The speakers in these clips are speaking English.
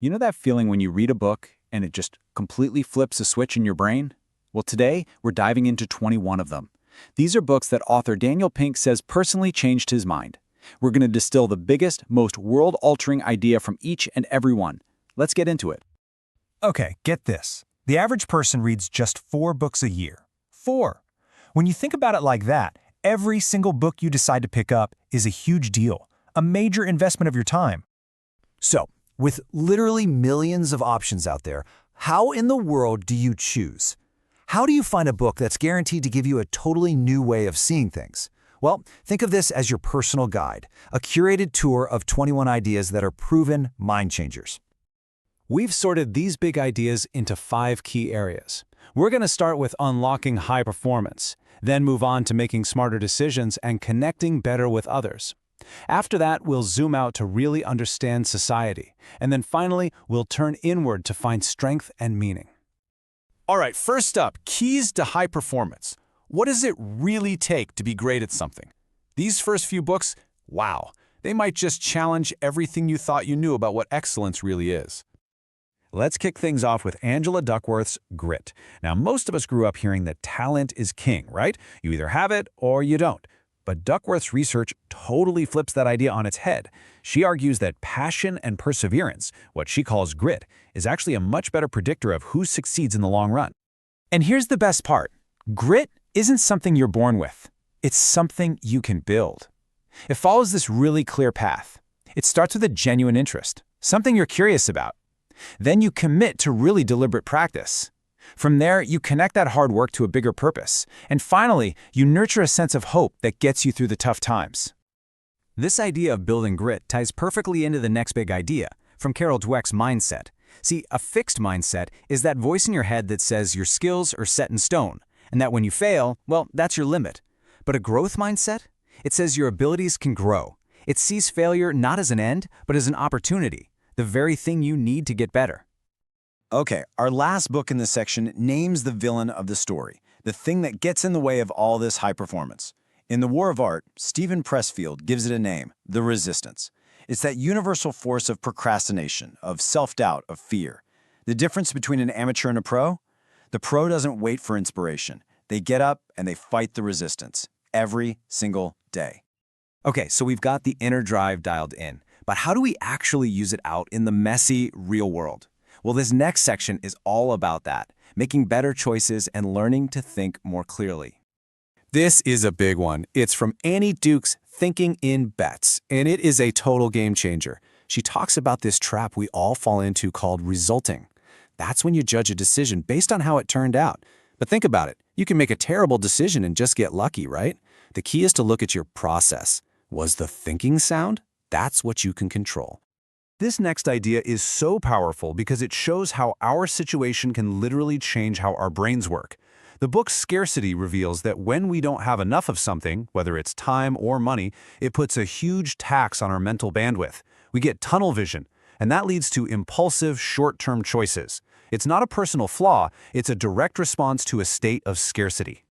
You know that feeling when you read a book and it just completely flips a switch in your brain? Well, today we're diving into 21 of them. These are books that author Daniel Pink says personally changed his mind. We're going to distill the biggest, most world-altering idea from each and every one. Let's get into it. Okay, get this. The average person reads just 4 books a year. 4. When you think about it like that, every single book you decide to pick up is a huge deal, a major investment of your time. So, with literally millions of options out there, how in the world do you choose? How do you find a book that's guaranteed to give you a totally new way of seeing things? Well, think of this as your personal guide, a curated tour of 21 ideas that are proven mind changers. We've sorted these big ideas into 5 key areas. We're going to start with unlocking high performance, then move on to making smarter decisions and connecting better with others. After that, we'll zoom out to really understand society, and then finally, we'll turn inward to find strength and meaning. All right, first up, keys to high performance. What does it really take to be great at something? These first few books, wow, they might just challenge everything you thought you knew about what excellence really is. Let's kick things off with Angela Duckworth's Grit. Now, most of us grew up hearing that talent is king, right? You either have it or you don't. But Duckworth's research totally flips that idea on its head. She argues that passion and perseverance, what she calls grit, is actually a much better predictor of who succeeds in the long run. And here's the best part. Grit isn't something you're born with. It's something you can build. It follows this really clear path. It starts with a genuine interest, something you're curious about. Then you commit to really deliberate practice. From there, you connect that hard work to a bigger purpose. And finally, you nurture a sense of hope that gets you through the tough times. This idea of building grit ties perfectly into the next big idea, from Carol Dweck's mindset. See, a fixed mindset is that voice in your head that says your skills are set in stone, and that when you fail, well, that's your limit. But a growth mindset? It says your abilities can grow. It sees failure not as an end, but as an opportunity, the very thing you need to get better. Okay, our last book in this section names the villain of the story, the thing that gets in the way of all this high performance. In The War of Art, Stephen Pressfield gives it a name, the resistance. It's that universal force of procrastination, of self-doubt, of fear. The difference between an amateur and a pro? The pro doesn't wait for inspiration. They get up and they fight the resistance every single day. Okay, so we've got the inner drive dialed in, but how do we actually use it out in the messy, real world? Well, this next section is all about that, making better choices and learning to think more clearly. This is a big one. It's from Annie Duke's Thinking in Bets, and it is a total game changer. She talks about this trap we all fall into called resulting. That's when you judge a decision based on how it turned out. But think about it. You can make a terrible decision and just get lucky, right? The key is to look at your process. Was the thinking sound? That's what you can control. This next idea is so powerful because it shows how our situation can literally change how our brains work. The book Scarcity reveals that when we don't have enough of something, whether it's time or money, it puts a huge tax on our mental bandwidth. We get tunnel vision, and that leads to impulsive, short-term choices. It's not a personal flaw, it's a direct response to a state of scarcity.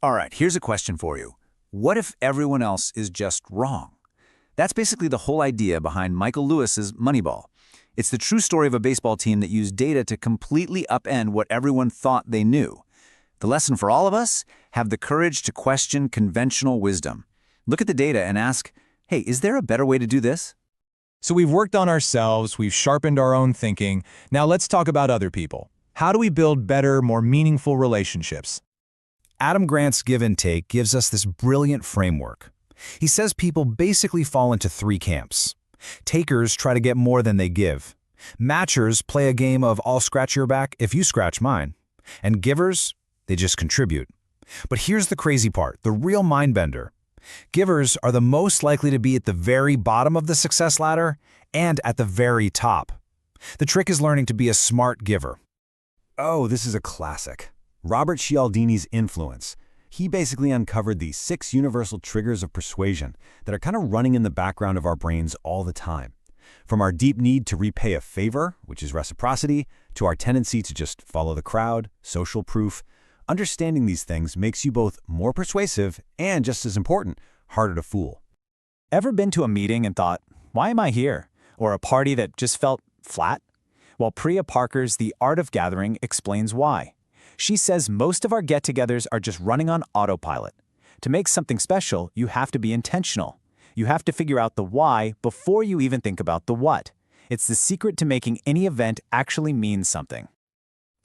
All right, here's a question for you. What if everyone else is just wrong? That's basically the whole idea behind Michael Lewis's Moneyball. It's the true story of a baseball team that used data to completely upend what everyone thought they knew. The lesson for all of us? Have the courage to question conventional wisdom. Look at the data and ask, hey, is there a better way to do this? So we've worked on ourselves, we've sharpened our own thinking. Now let's talk about other people. How do we build better, more meaningful relationships? Adam Grant's Give and Take gives us this brilliant framework. He says people basically fall into 3 camps. Takers try to get more than they give. Matchers play a game of I'll scratch your back if you scratch mine. And givers, they just contribute. But here's the crazy part, the real mind bender. Givers are the most likely to be at the very bottom of the success ladder and at the very top. The trick is learning to be a smart giver. Oh, this is a classic. Robert Cialdini's Influence. He basically uncovered these 6 universal triggers of persuasion that are kind of running in the background of our brains all the time. From our deep need to repay a favor, which is reciprocity, to our tendency to just follow the crowd, social proof. Understanding these things makes you both more persuasive and, just as important, harder to fool. Ever been to a meeting and thought, why am I here? Or a party that just felt flat? while Priya Parker's The Art of Gathering explains why. She says most of our get-togethers are just running on autopilot. To make something special, you have to be intentional. You have to figure out the why before you even think about the what. It's the secret to making any event actually mean something.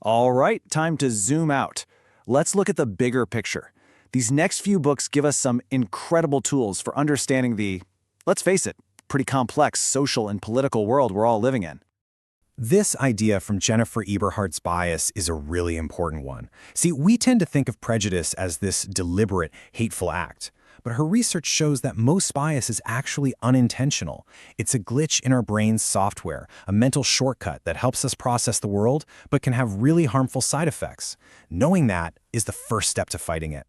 All right, time to zoom out. Let's look at the bigger picture. These next few books give us some incredible tools for understanding the, let's face it, pretty complex social and political world we're all living in. This idea from Jennifer Eberhardt's bias is a really important one. See, we tend to think of prejudice as this deliberate, hateful act. But her research shows that most bias is actually unintentional. It's a glitch in our brain's software, a mental shortcut that helps us process the world, but can have really harmful side effects. Knowing that is the first step to fighting it.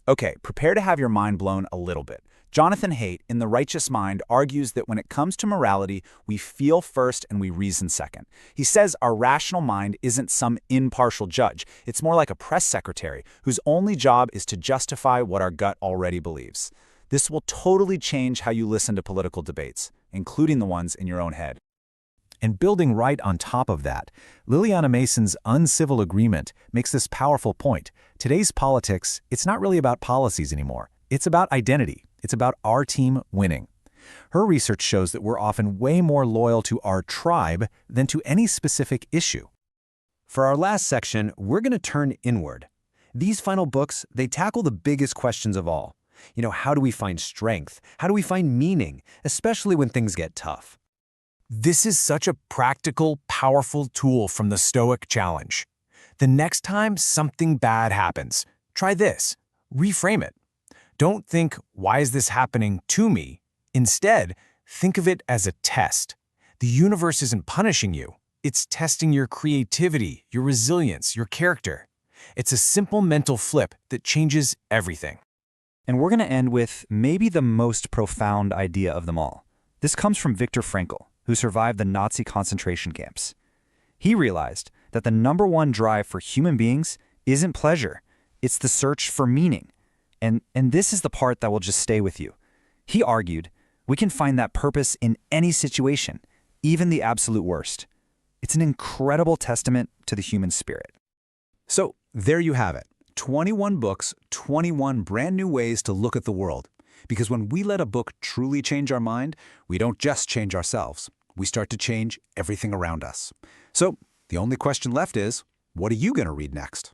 Okay, prepare to have your mind blown a little bit. Jonathan Haidt, in The Righteous Mind, argues that when it comes to morality, we feel first and we reason second. He says our rational mind isn't some impartial judge. It's more like a press secretary whose only job is to justify what our gut already believes. This will totally change how you listen to political debates, including the ones in your own head. And building right on top of that, Liliana Mason's Uncivil Agreement makes this powerful point. Today's politics, it's not really about policies anymore. It's about identity. It's about our team winning. Her research shows that we're often way more loyal to our tribe than to any specific issue. For our last section, we're going to turn inward. These final books, they tackle the biggest questions of all. How do we find strength? How do we find meaning, especially when things get tough? This is such a practical, powerful tool from the Stoic Challenge. The next time something bad happens, try this. Reframe it. Don't think, why is this happening to me? Instead, think of it as a test. The universe isn't punishing you. It's testing your creativity, your resilience, your character. It's a simple mental flip that changes everything. And we're going to end with maybe the most profound idea of them all. This comes from Viktor Frankl, who survived the Nazi concentration camps. He realized that the #1 drive for human beings isn't pleasure, it's the search for meaning. And this is the part that will just stay with you. He argued, we can find that purpose in any situation, even the absolute worst. It's an incredible testament to the human spirit. So there you have it. 21 books, 21 brand new ways to look at the world. Because when we let a book truly change our mind, we don't just change ourselves. We start to change everything around us. So the only question left is, what are you going to read next?